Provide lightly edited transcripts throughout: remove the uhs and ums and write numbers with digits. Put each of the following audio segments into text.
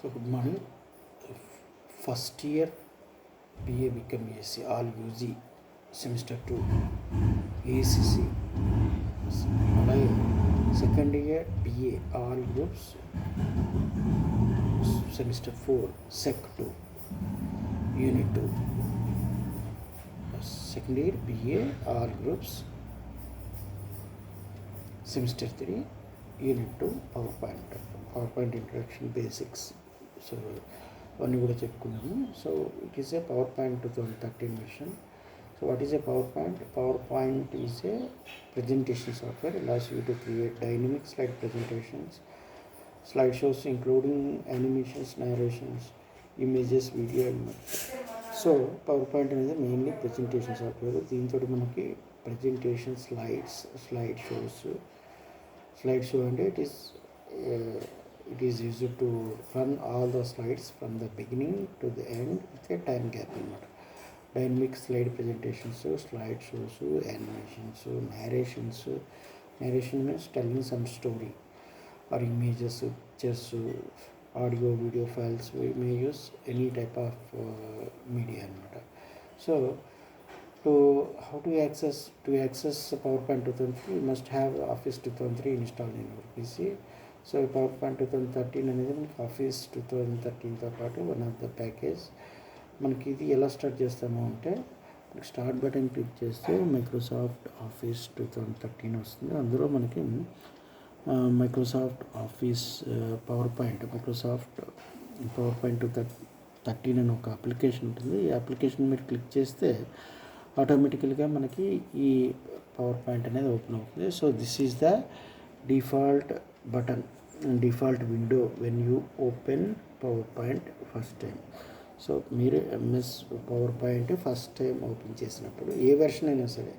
So good morning. First year BA become AC, all UG semester 2 ACC. అలాగే second year BA all groups semester 4 sec 2 unit 2. Second year BA all groups semester 3 unit 2 PowerPoint introduction basics. So అవన్నీ కూడా చెప్పుకున్నాము. So it is a PowerPoint 2013 version. So what is a PowerPoint? PowerPoint is a presentation software, allows you to create dynamic slide presentations, slideshows including animations, narrations, images, video and more. So PowerPoint అనేది mainly presentation software. దీంతో మనకి presentation slide show అంటే it is used to run all the slides from the beginning to the end with a time gap అన్నమాట. Dynamic slide presentations, slide shows, animations, narration means telling some story or images, pictures, audio, video files. We may use any type of media అన్నమాట. So how to access PowerPoint 2003, you must have Office 2003 installed in your PC. So PowerPoint 2013 అనేది మనకి office 2013తో పాటు one of the package. మనకి ఇది ఎలా start చేస్తాము అంటే మనకి స్టార్ట్ బటన్ క్లిక్ చేస్తే మైక్రోసాఫ్ట్ ఆఫీస్ 2013 వస్తుంది. అందులో మనకి మైక్రోసాఫ్ట్ ఆఫీస్ మైక్రోసాఫ్ట్ PowerPoint 2013 అని ఒక అప్లికేషన్ ఉంటుంది. ఈ అప్లికేషన్ మీరు క్లిక్ చేస్తే ఆటోమేటికల్గా మనకి ఈ PowerPoint అనేది ఓపెన్ అవుతుంది. So this is the default button and default window when you open PowerPoint first time. So మీరు MS PowerPoint first time open చేసినప్పుడు ఏ వెర్షన్ అయినా సరే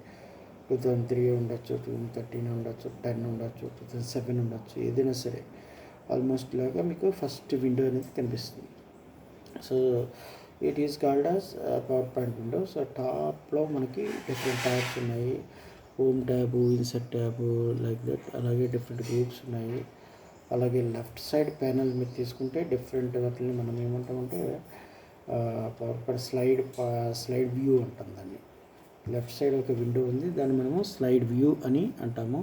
2003 ఉండొచ్చు, 2013 ఉండొచ్చు, 10 ఉండొచ్చు, 2007 ఉండొచ్చు, ఏదైనా సరే ఆల్మోస్ట్ లాగా మీకు ఫస్ట్ విండో అనేది కనిపిస్తుంది. So it is called as PowerPoint window. So టాప్లో మనకి డిఫరెంట్ ట్యాబ్స్ ఉన్నాయి. Home tab, insert tab, like that. అలాగే డిఫరెంట్ గ్రూప్స్ ఉన్నాయి. అలాగే లెఫ్ట్ సైడ్ ప్యానల్ మీరు తీసుకుంటే డిఫరెంట్ వాటిని మనం ఏమంటామంటే PowerPoint స్లైడ్ వ్యూ అంటాం దాన్ని. లెఫ్ట్ సైడ్ ఒక విండో ఉంది, దాన్ని మనము స్లైడ్ వ్యూ అని అంటాము.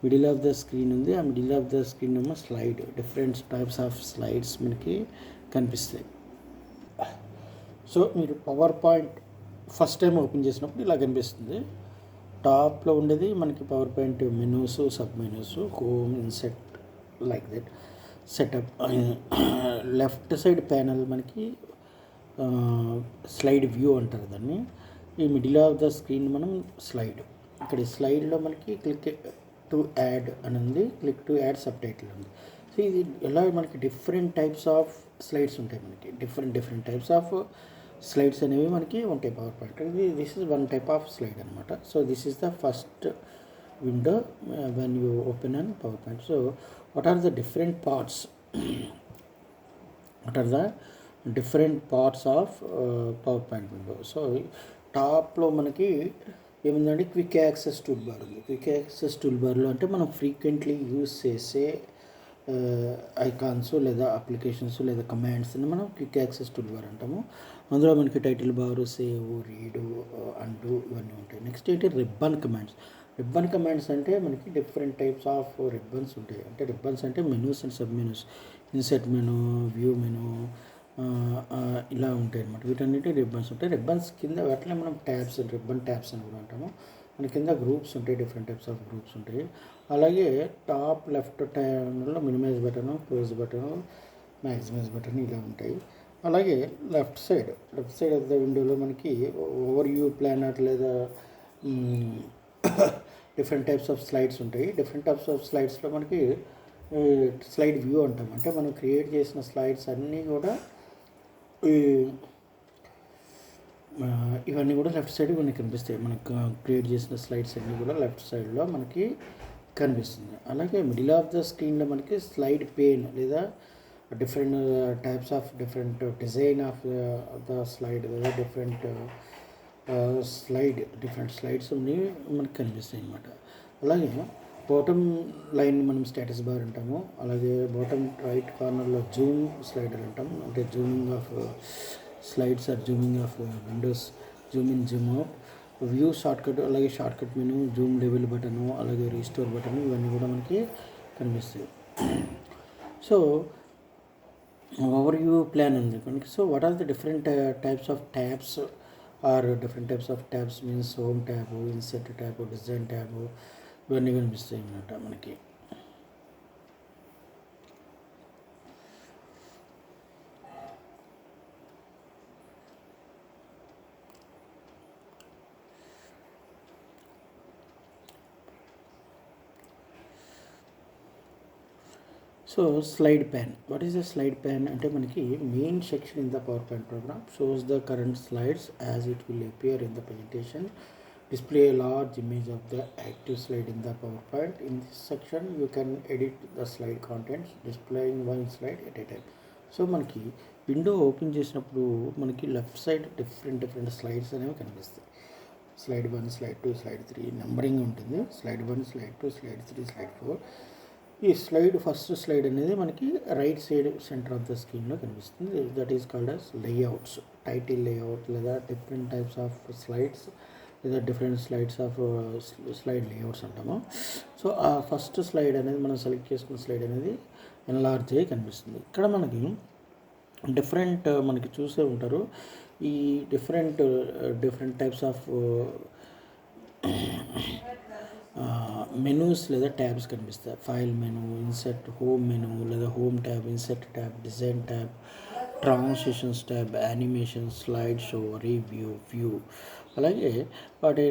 మిడిల్ ఆఫ్ ద స్క్రీన్ ఉంది, ఆ మిడిల్ ఆఫ్ ద స్క్రీన్ ఏమో slide. Different types of slides మనకి కనిపిస్తాయి. సో మీరు PowerPoint ఫస్ట్ టైం ఓపెన్ చేసినప్పుడు ఇలా కనిపిస్తుంది. టాప్లో ఉండేది మనకి PowerPoint menus, sub menus, home, INCET, like that, setup. Left side panel మనకి స్లైడ్ వ్యూ అంటారు దాన్ని. ఈ మిడిల్ ఆఫ్ ద స్క్రీన్ మనం స్లైడ్. ఇక్కడ ఈ స్లైడ్లో మనకి క్లిక్ టు యాడ్ అని ఉంది, click to add sub title ఉంది. సో ఇది ఎలా మనకి డిఫరెంట్ టైప్స్ ఆఫ్ స్లైడ్స్ ఉంటాయి. మనకి డిఫరెంట్ టైప్స్ ఆఫ్ స్లైడ్స్ అనేవి మనకి ఉంటాయి PowerPoint. This is one type of slide అనమాట. So this is the first window when you open an PowerPoint. So what are the different parts of PowerPoint window? So టాప్లో మనకి ఏముందంటే quick access toolbar ఉంది. Quick access tool బార్లో అంటే మనం frequently use చేసే icons లేదా applications లేదా కమాండ్స్ని మనం క్విక్ యాక్సెస్ టూల్ బార్ అంటాము. అందులో మనకి title bar, save, redo, and ఇవన్నీ ఉంటాయి. నెక్స్ట్ ఏంటి రిబ్బన్ కమాండ్స్ అంటే మనకి డిఫరెంట్ టైప్స్ ఆఫ్ రిబ్బన్స్ ఉంటాయి. అంటే రిబ్బన్స్ అంటే menus and sub menus, INCET menu, view menu, ఇలా ఉంటాయి అన్నమాట. వీటన్నిటి రిబ్బన్స్ ఉంటాయి. రిబ్బన్స్ కింద వాటిని మనం ట్యాబ్స్, రిబ్బన్ ట్యాబ్స్ అని కూడా అంటాము. మన కింద గ్రూప్స్ ఉంటాయి, డిఫరెంట్ టైప్స్ ఆఫ్ గ్రూప్స్ ఉంటాయి. అలాగే టాప్ లెఫ్ట్ ట్యాబ్లో minimise button, close button, maximise button ఇలా ఉంటాయి. అలాగే లెఫ్ట్ సైడ్ ఆఫ్ ద విండోలో మనకి ఓవర్ వ్యూ ప్లానర్ లేదా డిఫరెంట్ టైప్స్ ఆఫ్ స్లైడ్స్ ఉంటాయి. డిఫరెంట్ టైప్స్ ఆఫ్ స్లైడ్స్లో మనకి స్లైడ్ వ్యూ అంటాం. అంటే మనం క్రియేట్ చేసిన స్లైడ్స్ అన్నీ కూడా ఇవన్నీ కూడా లెఫ్ట్ సైడ్ మనకి కనిపిస్తాయి. మనకు క్రియేట్ చేసిన స్లైడ్స్ అన్నీ కూడా లెఫ్ట్ సైడ్లో మనకి కనిపిస్తుంది. అలాగే మిడిల్ ఆఫ్ ద స్క్రీన్లో మనకి స్లైడ్ పేన్ లేదా different types of different design of the slide లేదా డిఫరెంట్ స్లైడ్స్ అన్నీ మనకి కనిపిస్తాయి అన్నమాట. అలాగే బాటమ్ లైన్ మనం స్టేటస్ బార్ అంటాము. అలాగే బాటమ్ రైట్ కార్నర్లో జూమ్ స్లైడర్ అంటాం, అంటే zooming of slides or zooming of windows, zoom in zoom out, view shortcut, అలాగే shortcut menu, zoom level button, అలాగే రీస్టోర్ బటన్, ఇవన్నీ కూడా మనకి కనిపిస్తాయి. సో ఓవర్ వ్యూ ప్లాన్ ఉంది మనకి. So what are the different types of tabs are different types of tabs means home tab, insert tab, design tab, ఇవన్నీ కనిపిస్తాయి అన్నమాట మనకి. So slide pane, what is the slide pane అంటే మనకి main section in the PowerPoint program shows the current slides as it will appear in the presentation, display a large image of the active slide in the PowerPoint. In this section you can edit the slide contents, displaying one slide at a time. So మనకి window open చేసినప్పుడు మనకి left side different slides అనేవి కనిపిస్తాయి. Slide 1, slide 2, slide 3 numbering ఉంటుంది. Slide 1, slide 2, slide 3, slide 4. ఈ slide first slide అనేది మనకి right side centre of the స్క్రీన్లో కనిపిస్తుంది. That is called as layouts, title layout, లేదా డిఫరెంట్ టైప్స్ ఆఫ్ స్లైడ్స్, లేదా different slides of slide layouts అంటాము. So ఆ ఫస్ట్ స్లైడ్ అనేది మనం సెలెక్ట్ చేసుకున్న స్లైడ్ అనేది ఎన్లార్జ్ అయ్యి కనిపిస్తుంది. ఇక్కడ మనకి డిఫరెంట్ మనకి చూసే ఉంటారు ఈ డిఫరెంట్ టైప్స్ ఆఫ్ మెనూస్ లేదా ట్యాబ్స్ కనిపిస్తాయి. File menu, insert, home menu, లేదా home tab, insert tab, design tab, transitions tab, animation, slide show, review, view. అలాగే వాటి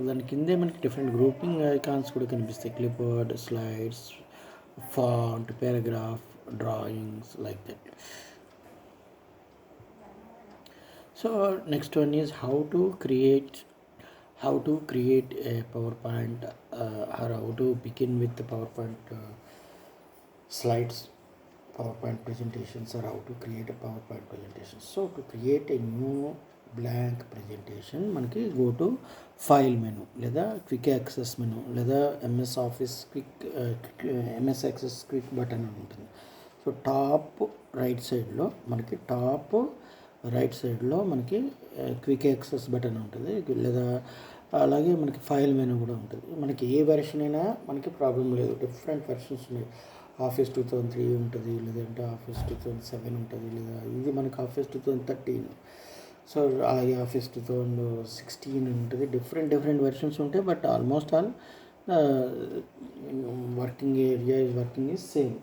దాని కిందే మనకి డిఫరెంట్ గ్రూపింగ్ ఐకాన్స్ కూడా కనిపిస్తాయి. Clipboard, slides, font, paragraph, drawings, like that. So next one is how to create a PowerPoint, or how to begin with the PowerPoint slides, PowerPoint presentations, or how to create a PowerPoint presentation. So to create a new blank presentation మనకి go to file menu, లేదా quick access menu, లేదా MS Access quick button అని ఉంటుంది. So top right సైడ్లో మనకి quick access button ఉంటుంది, లేదా అలాగే మనకి ఫైల్ మెనూ కూడా ఉంటుంది. మనకి ఏ వెర్షన్ అయినా మనకి ప్రాబ్లం లేదు, డిఫరెంట్ వెర్షన్స్ ఉన్నాయి. ఆఫీస్ 2003 ఉంటుంది, లేదంటే ఆఫీస్ 2007 ఉంటుంది, లేదా ఇది మనకి ఆఫీస్ 2013. సో అలాగే ఆఫీస్ 2016 ఉంటుంది. డిఫరెంట్ వెర్షన్స్ ఉంటాయి, but almost all working is same.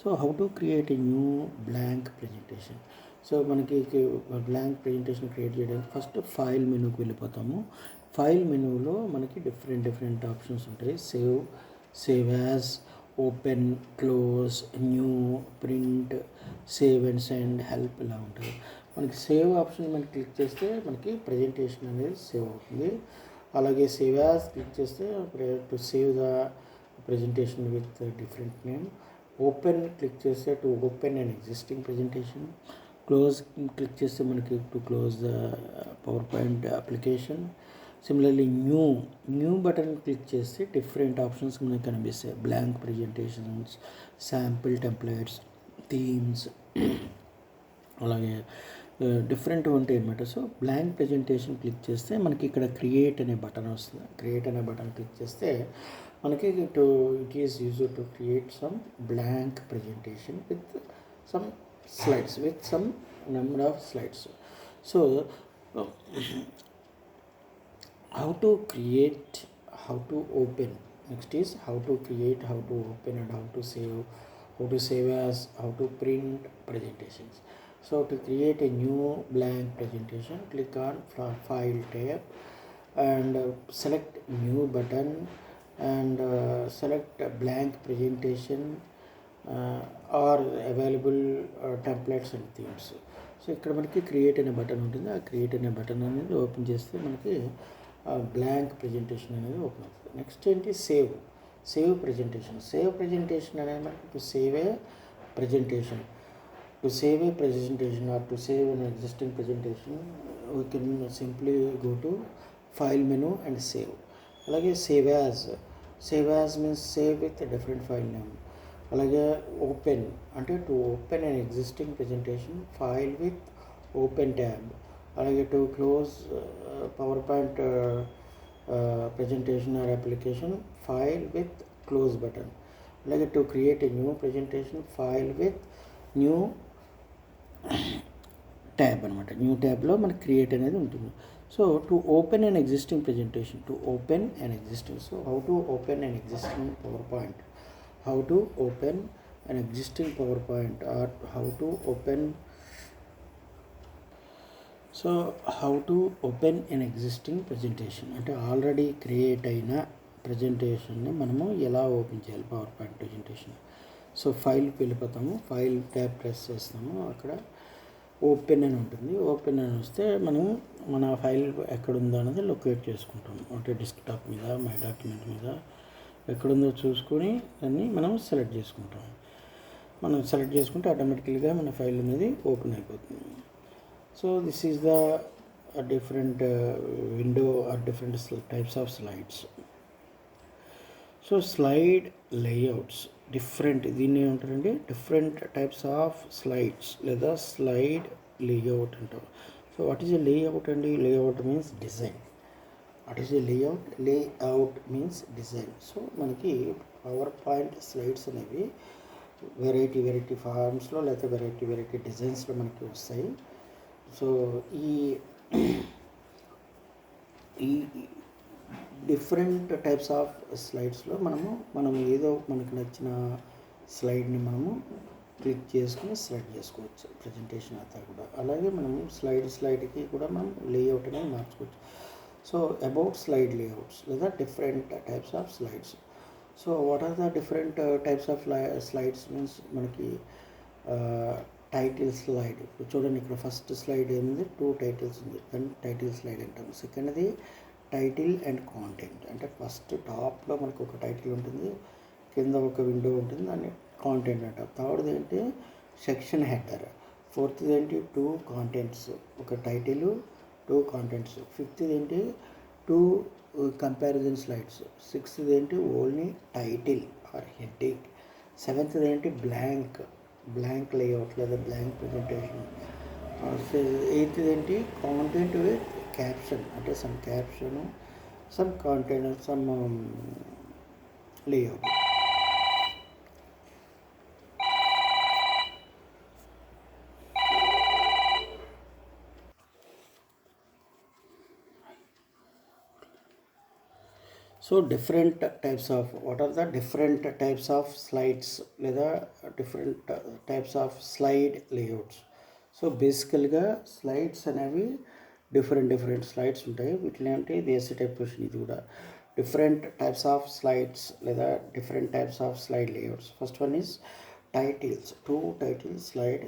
So how to create a new blank presentation. So మనకి బ్లాంక్ ప్రెజెంటేషన్ క్రియేట్ చేయడానికి ఫస్ట్ ఫైల్ మెనూకి వెళ్ళిపోతాము. ఫైల్ మెనూలో మనకి డిఫరెంట్ ఆప్షన్స్ ఉంటాయి. Save as, open, close, new, print, save and send, help, ఇలా ఉంటుంది. మనకి save option మనకి క్లిక్ చేస్తే మనకి ప్రజెంటేషన్ అనేది సేవ్ అవుతుంది. అలాగే సేవ్ యాజ్ క్లిక్ చేస్తే to save the presentation with different name. Open click చేస్తే to open an existing presentation. Close click చేస్తే మనకి to close the PowerPoint application. Similarly new button click చేస్తే different options మనకి కనిపిస్తాయి. Blank presentations, sample templates, themes, అలాగే different ఉంటాయి అన్నమాట. So blank presentation click చేస్తే మనకి ఇక్కడ క్రియేట్ అనే బటన్ వస్తుంది. క్రియేట్ అనే బటన్ క్లిక్ చేస్తే మనకి it is used to create some blank presentation with some slides, with some number of slides. So how to create, how to open. Next is how to create, how to open, and how to save as, how to print presentations. So to create a new blank presentation, click on file tab and select new button and select blank presentation or available templates and themes. So ఇక్కడ మనకి create అనే button ఉంటుంది. ఆ create అనే button అనేది open చేస్తే మనకి blank presentation అనేది ఓపెన్ అవుతుంది. నెక్స్ట్ ఏంటి, సేవ్ ప్రజెంటేషన్ అనేది మనకి to save a presentation or to save an existing presentation we can simply go to file menu and save. అలాగే save as save as means save with different file name. అలాగే open అంటే to open an existing presentation file with open tab. అలాగే to close PowerPoint presentation or application file with close button. Like to create a new presentation file with new tab అనమాట. New ట్యాబ్లో మనకి create అనేది ఉంటుంది. So to open an existing presentation, to open an existing, so how to open an existing PowerPoint, how to open an existing PowerPoint or how to open. So how to open an existing presentation అంటే already create అయిన ప్రజెంటేషన్ని మనము ఎలా open చేయాలి PowerPoint presentation. So ఫైల్కి వెళ్ళిపోతాము, file tab press చేస్తాము, అక్కడ ఓపెన్ అని ఉంటుంది. ఓపెన్ అని వస్తే మనం మన ఫైల్ ఎక్కడుందో అనేది లొకేట్ చేసుకుంటాము. అంటే డెస్క్టాప్ మీద, మై డాక్యుమెంట్ మీద ఎక్కడుందో చూసుకొని దాన్ని మనం సెలెక్ట్ చేసుకుంటాము. మనం సెలెక్ట్ చేసుకుంటే ఆటోమేటికల్గా మన ఫైల్ అనేది ఓపెన్ అయిపోతుంది. So this is the different window or different types of slides. So slide layouts different, దీన్ని ఏమంటారండి, డిఫరెంట్ టైప్స్ ఆఫ్ స్లైడ్స్ లేదా స్లైడ్ లేఅవుట్ అంటారు. So what is a layout అండి? Layout means design. What is a layout? Layout means design. So మనకి PowerPoint slides అనేవి variety ఫార్మ్స్లో లేకపోతే variety డిజైన్స్లో మనకి వస్తాయి. సో ఈ డిఫరెంట్ టైప్స్ ఆఫ్ స్లైడ్స్లో మనం ఏదో మనకు నచ్చిన స్లైడ్ని మనము క్లిక్ చేసుకుని సెలెక్ట్ చేసుకోవచ్చు ప్రజెంటేషన్ అంతా కూడా. అలాగే మనము స్లైడ్కి కూడా మనం లేఅవుట్ అనేది మార్చుకోవచ్చు. సో అబౌట్ స్లైడ్ లేఅవుట్స్ లేదా different types of slides. So what are the different types of slides means మనకి టైటిల్ స్లైడ్. చూడండి ఇక్కడ ఫస్ట్ స్లైడ్ ఏముంది, 2 టైటిల్స్ ఉంది, దాన్ని టైటిల్ స్లైడ్ అంటాము. సెకండ్ది టైటిల్ అండ్ కాంటెంట్, అంటే ఫస్ట్ టాప్లో మనకు ఒక టైటిల్ ఉంటుంది, కింద ఒక విండో ఉంటుంది, దాన్ని కాంటెంట్ అంటాం. థర్డ్ది ఏంటి సెక్షన్ హెడర్. ఫోర్త్ది ఏంటి 2 కాంటెంట్స్, ఒక టైటిల్ 2 కాంటెంట్స్. ఫిఫ్త్ది ఏంటి 2 కంపారిజన్ స్లైడ్స్. సిక్స్త్ది ఏంటి ఓన్లీ టైటిల్ ఆర్ హెడ్డింగ్. సెవెంత్ది ఏంటి బ్లాంక్ లేఅవుట్ లేదా బ్లాంక్ ప్రజెంటేషన్. ఎయిత్ది ఏంటి కాంటెంట్ విత్ క్యాప్షన్, అంటే some caption, some content, some layout. So different types of what are the different types of slides లేదా different types of slide layouts. So బేసికల్గా slides అనేవి different slides ఉంటాయి. వీటిని అంటే దేశీ టైప్ క్వశ్చన్ ఇది కూడా. డిఫరెంట్ టైప్స్ ఆఫ్ స్లైడ్స్ లేదా different types of slide layouts. First one is titles, 2 title slide.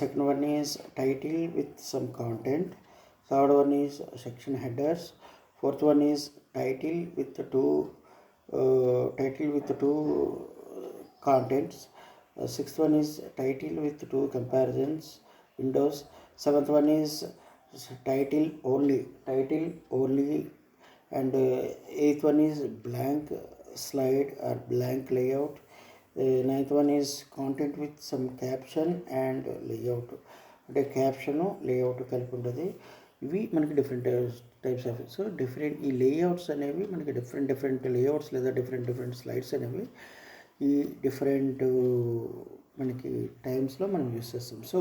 Second one is title with some content. Third one is section headers. Fourth one is title with the two contents. Sixth one is title with 2 comparisons windows. Seventh one is title only, and eighth one is blank slide or blank layout. Ninth one is content with some caption and layout, అంటే caption layout కలిపి ఉంటుంది. ఇవి మనకి different types of. So different ఈ layouts అనేవి మనకి different layouts లేదా different slides అనేవి ఈ డిఫరెంట్ మనకి టైమ్స్లో మనం యూస్ చేస్తాం. సో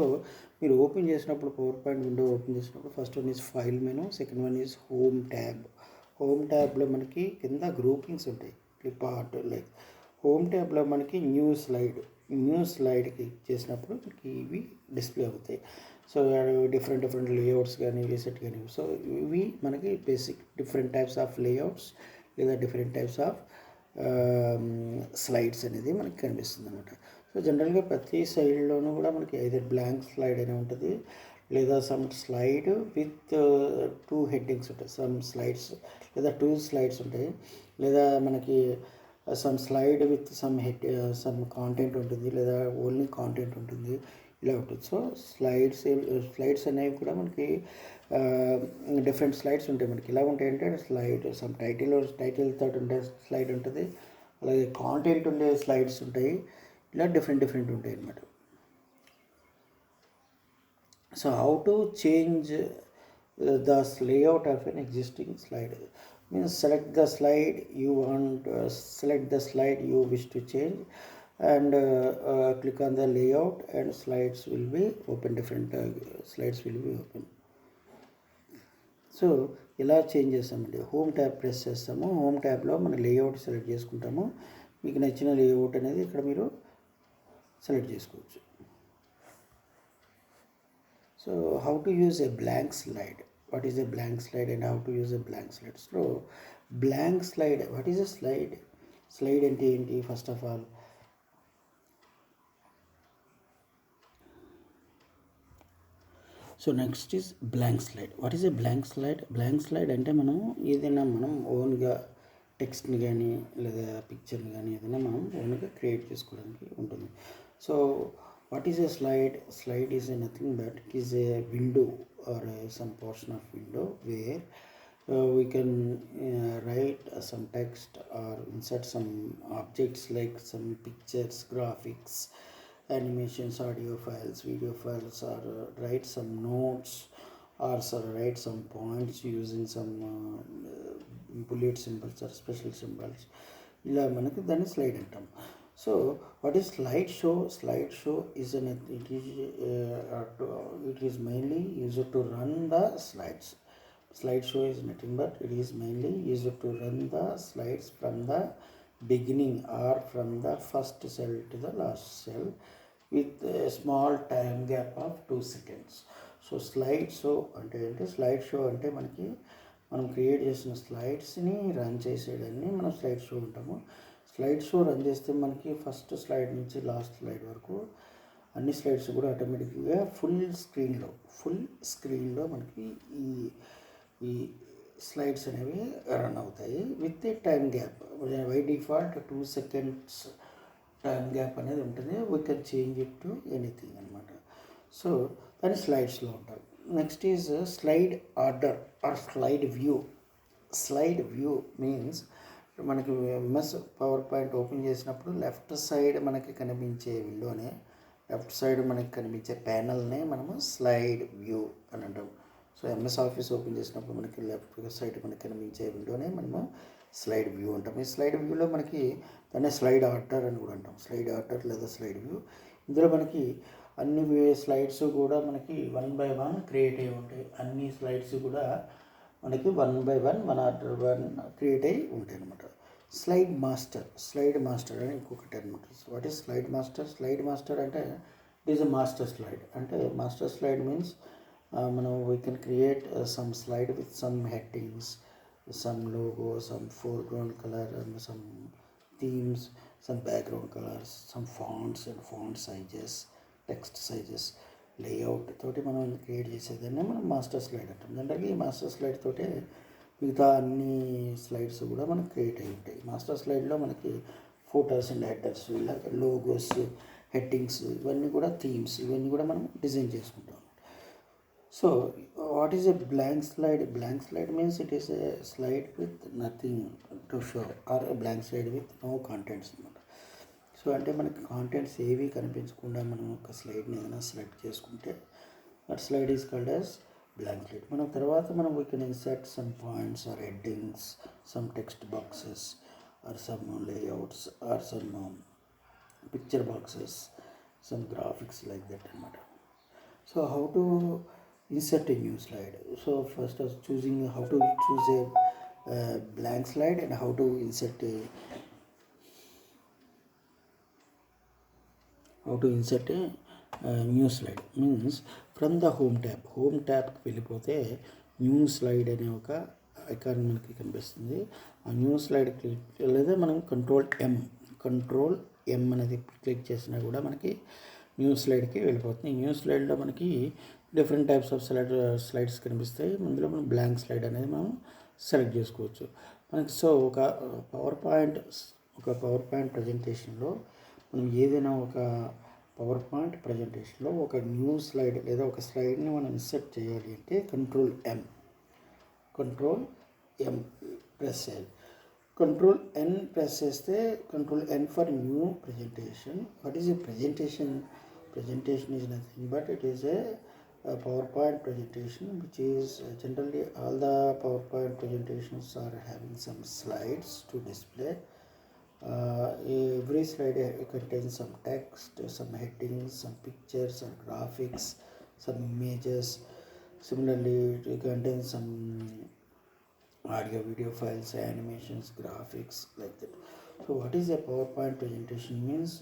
మీరు ఓపెన్ చేసినప్పుడు పవర్ పాయింట్ విండో ఓపెన్ చేసినప్పుడు first one is file menu, second one is home tab. Home ట్యాబ్లో మనకి కింద గ్రూపింగ్స్ ఉంటాయి, క్లిప్ ఆర్ట్ లైక్. హోమ్ ట్యాబ్లో మనకి న్యూ స్లైడ్కి చేసినప్పుడు మనకి ఇవి డిస్ప్లే అవుతాయి. సో డిఫరెంట్ లేఅవుట్స్ కానీ రీసెట్ కానీ. సో ఇవి మనకి basic different types of layouts లేదా డిఫరెంట్ టైప్స్ ఆఫ్ స్లైడ్స్ అనేది మనకి కనిపిస్తుంది అనమాట. సో జనరల్గా ప్రతి సైడ్లోనూ కూడా మనకి ఐదర్ బ్లాంక్ స్లైడ్ అనే ఉంటుంది లేదా సమ్ స్లైడ్ విత్ 2 హెడ్డింగ్స్ ఉంటాయి. సమ్ స్లైడ్స్ లేదా 2 స్లైడ్స్ ఉంటాయి, లేదా మనకి some slide with some content ఉంటుంది లేదా ఓన్లీ కాంటెంట్ ఉంటుంది. ఇలా ఉంటుంది. సో స్లైడ్స్ అనేవి కూడా మనకి డిఫరెంట్ స్లైడ్స్ ఉంటాయి. మనకి ఎలా ఉంటాయంటే స్లైడ్ సమ్ టైటిల్తో ఉండే స్లైడ్ ఉంటుంది, అలాగే కాంటెంట్ ఉండే స్లైడ్స్ ఉంటాయి, ఇలా డిఫరెంట్ ఉంటాయి అన్నమాట. So how to change the layout of an existing slide means select the slide you want, select the slide you wish to change, and click on the layout and slides will be open, different slides will be open. So ఇలా change చేస్తామండి. Home tab press చేస్తాము. Home ట్యాబ్లో మన layout select చేసుకుంటాము. మీకు నచ్చిన layout అనేది ఇక్కడ మీరు సెలెక్ట్ చేసుకోవచ్చు. So how to use a blank slide? What is a blank slide and how to use a blank slide? So blank slide, what is a slide? Slide అంటే ఏంటి? First of all, so next is blank slide. What is A blank slide? Blank slide అంటే మనం ఏదైనా మనం ఓన్గా టెక్స్ట్ని కానీ లేదా పిక్చర్ని కానీ ఏదైనా మనం ఓన్గా క్రియేట్ చేసుకోవడానికి ఉంటుంది. So what is a slide? Slide is a nothing but it is a window or some portion of window where we can write some text or insert some objects like some pictures, graphics, animations, audio files, video files, or write some notes, or write some points using some bullet symbols or special symbols. ఇలా మనకి దాన్ని slide అంటాం. So what is slide show? Slide show is it is mainly used to run the slides. Slideshow is nothing but it is mainly used to run the slides from the beginning or from the first cell to the last cell with a small time gap of 2 seconds. So slideshow అంటే slide show అంటే మనకి మనం create చేసిన స్లైడ్స్ని run చేసేదాన్ని మనం slide show అంటాము. Slide show run చేస్తే మనకి ఫస్ట్ స్లైడ్ నుంచి లాస్ట్ స్లైడ్ వరకు అన్ని స్లైడ్స్ కూడా ఆటోమేటిక్గా ఫుల్ స్క్రీన్లో మనకి ఈ స్లైడ్స్ అనేవి రన్ అవుతాయి with a time gap. By default 2 seconds time gap అనేది ఉంటుంది. We can change it to anything అనమాట. సో దాన్ని స్లైడ్స్లో ఉంటారు. Next is slide order or slide view. Slide view means మనకి ఎంఎస్ పవర్ పాయింట్ ఓపెన్ చేసినప్పుడు left side మనకి కనిపించే విండోనే, left side మనకి కనిపించే ప్యానల్నే మనము స్లైడ్ వ్యూ అని అంటాం. సో ఎంఎస్ ఆఫీస్ ఓపెన్ చేసినప్పుడు మనకి లెఫ్ట్ సైడ్ మనకి కనిపించే విండోనే మనము స్లైడ్ వ్యూ అంటాం. ఈ స్లైడ్ వ్యూలో మనకి దాన్ని స్లైడ్ ఆర్డర్ అని కూడా అంటాం. స్లైడ్ ఆర్డర్ లేదా స్లైడ్ వ్యూ. ఇందులో మనకి అన్ని స్లైడ్స్ కూడా మనకి 1 by 1 క్రియేట్ అయ్యి ఉంటాయి. అన్ని స్లైడ్స్ కూడా మనకి 1 by 1 after 1 క్రియేట్ అయ్యి ఉంటాయి అనమాట. స్లైడ్ మాస్టర్ అని ఇంకొకటి అనమాట. What is slide master? Slide master అంటే it is a master slide. అంటే master slide means we can create some slide with some headings, some logo, some foreground color and some themes, some background colors, some fonts and font sizes, text sizes, layout తోటి మనం create చేసేదాన్ని మనం master slide అంటాం. జనరల్గా ఈ master slide తోటే మిగతా అన్ని స్లైడ్స్ కూడా మనకు క్రియేట్ అయి ఉంటాయి. మాస్టర్ స్లైడ్లో మనకి ఫోటోస్ అండ్ హెడర్స్, ఇలా లోగోస్, హెడ్డింగ్స్, ఇవన్నీ కూడా థీమ్స్, ఇవన్నీ కూడా మనం డిజైన్ చేసుకుంటాం. So what is a blank slide? Blank slide means it is a slide with nothing to show or a blank slide with no contents. So అంటే మనకి contents ఏవి కనిపించకుండా మనం ఒక స్లైడ్ని ఏదైనా సెలెక్ట్ చేసుకుంటే that slide is called as blank slide. మనం తర్వాత మనం we can insert some points or headings, some text boxes or some layouts or some picture boxes, some graphics like that అనమాట. So how to insert a new slide? So first is choosing how to choose a blank slide and how to insert a new slide means from the home tab వెళ్ళిపోతే new slide అనే ఒక icon మనకి కనిపిస్తుంది. ఆ new slide click లేదా మనం control ఎం అనేది click చేసినా కూడా మనకి న్యూ స్లైడ్కి వెళ్ళిపోతుంది. న్యూ స్లైడ్లో మనకి డిఫరెంట్ టైప్స్ ఆఫ్ స్లైడ్స్ కనిపిస్తాయి. అందులో మనం బ్లాంక్ స్లైడ్ అనేది మనం సెలెక్ట్ చేసుకోవచ్చు. మనకి సో ఒక పవర్ పాయింట్ ప్రజెంటేషన్లో మనం ఏదైనా ఒక పవర్ పాయింట్ ప్రజెంటేషన్లో ఒక న్యూ స్లైడ్ లేదా ఒక స్లైడ్ని మనం ఇన్సర్ట్ చేయాలి అంటే కంట్రోల్ ఎం ప్రెస్ చేయాలి. కంట్రోల్ ఎన్ ప్రెస్ చేస్తే control N for new presentation. What is a presentation? Presentation is nothing but it is a PowerPoint presentation, which is generally all the PowerPoint presentations are having some slides to display. Every slide contains some text, some headings, some pictures or graphics, some images. Similarly, it contains some audio, video files, animations, graphics, like that. So what is a PowerPoint presentation? Means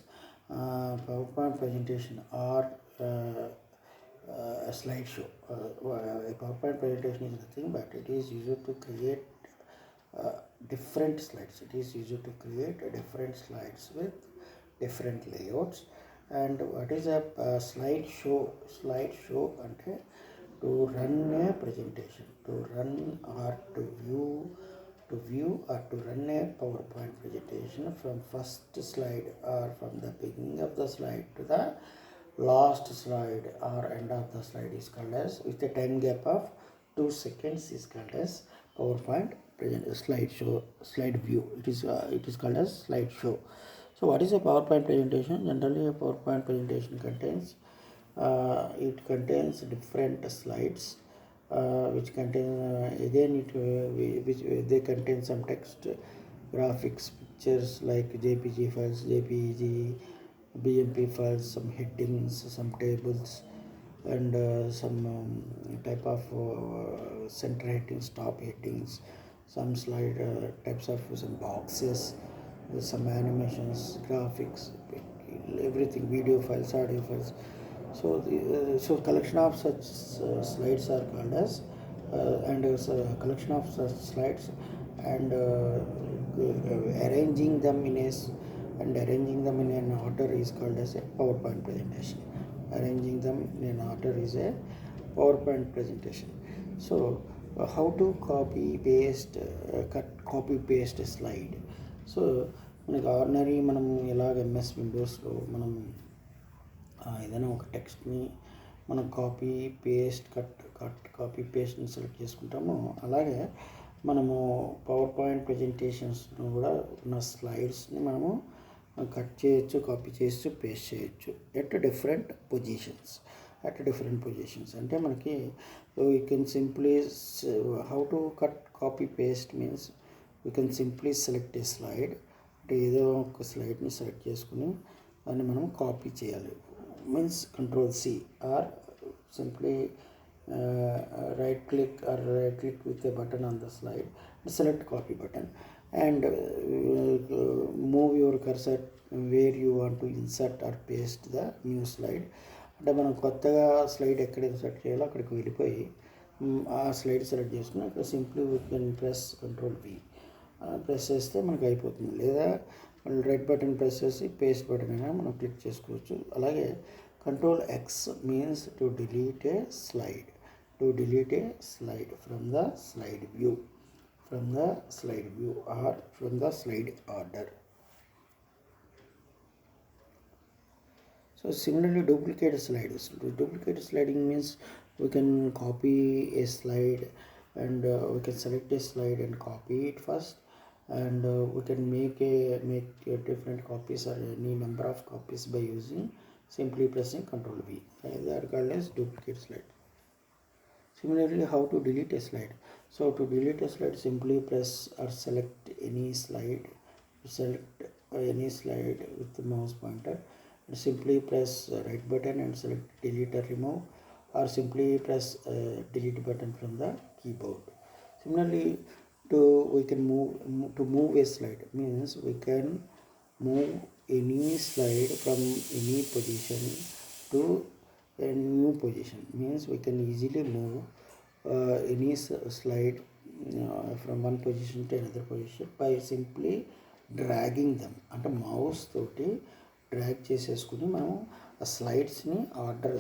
PowerPoint presentation or a slideshow. A PowerPoint presentation is nothing but it is used to create different slides. It is used to create different slides with different layouts. And what is a slideshow? Slideshow ante to run a presentation, to run or to view or to run a PowerPoint presentation from first slide or from the beginning of the slide to the last slide or end of the slide is called as, with a time gap of 2 seconds, is called as PowerPoint slide view. It is called as slideshow. So what is a PowerPoint presentation? Generally a PowerPoint presentation contains different slides which contain which they contain some text, graphics, pictures like JPG files, JPEG, BMP files, some headings, some tables, and some type of center headings, top headings, some slide types of some boxes, some animations, graphics, everything, video files, audio files. So collection of such slides are called as and collection of such slides and arranging them in an order is called as a PowerPoint presentation. Arranging them in an order is a PowerPoint presentation. So how to copy paste slide? So మనకి ordinary మనం ఎలాగ MS విండోస్లో మనం ఏదైనా ఒక టెక్స్ట్ని మనం copy పేస్ట్ని select చేసుకుంటామో, అలాగే మనము పవర్ పాయింట్ ప్రజెంటేషన్స్ను కూడా ఉన్న స్లైడ్స్ని మనము కట్ చేయొచ్చు, కాపీ చేయొచ్చు, పేస్ట్ చేయొచ్చు ఎట్ డిఫరెంట్ పొజిషన్స్. అంటే మనకి we can simply how to cut copy paste means we can simply select a slide. అంటే ఏదో ఒక స్లైడ్ని సెలెక్ట్ చేసుకుని దాన్ని మనం కాపీ చేయాలి. Means Control C or simply right click with a button on the slide, select copy button, and move your cursor where you want to insert or paste the new slide. అంటే మనం కొత్తగా slide ఎక్కడ insert చేయాలో అక్కడికి వెళ్ళిపోయి ఆ slide select చేసుకుని అక్కడ simply we can press Control V press చేస్తే మనకు అయిపోతుంది. లేదా రైట్ బటన్ ప్రెస్ చేసి పేస్ట్ బటన్ అయినా మనం క్లిక్ చేసుకోవచ్చు. అలాగే Control X means to delete a slide from the slide view or from the slide order. So similarly, duplicate sliding means we can copy a slide and we can select a slide and copy it first, and we can make different copies or any number of copies by using simply pressing Control V. They are called as duplicate slide. Similarly, how to delete a slide? So to delete a slide, simply press or select any slide with the mouse pointer, and simply press right button and select delete or remove, or simply press delete button from the keyboard. Similarly, we can move a slide means we can move any slide from any position to a new position. Means we can easily move any slide from one position to another position by simply dragging them. అంటే mouse తోటి drag చేసేసుకుని మనం ఆ స్లైడ్స్ని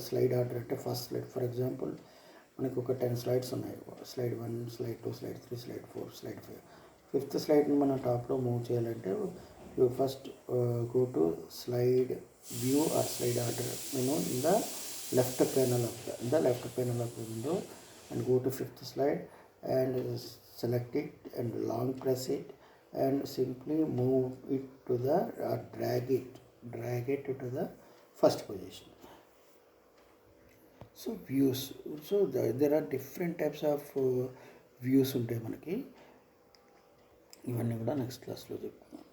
slide order అంటే first slide, for example మనకు ఒక 10 slides ఉన్నాయి. Slide 1, slide 2, slide 3, slide 4, slide 5. Fifth స్లైడ్ని మనం టాప్లో మూవ్ చేయాలంటే you first go to slide view or slide order menu in the left panel of the window, and go to fifth slide and select it and long press it and simply move it to the drag it to the first position. So views, so there are different types of views ఉంటాయి మనకి. ఇవన్నీ కూడా next క్లాస్లో చెప్తాను.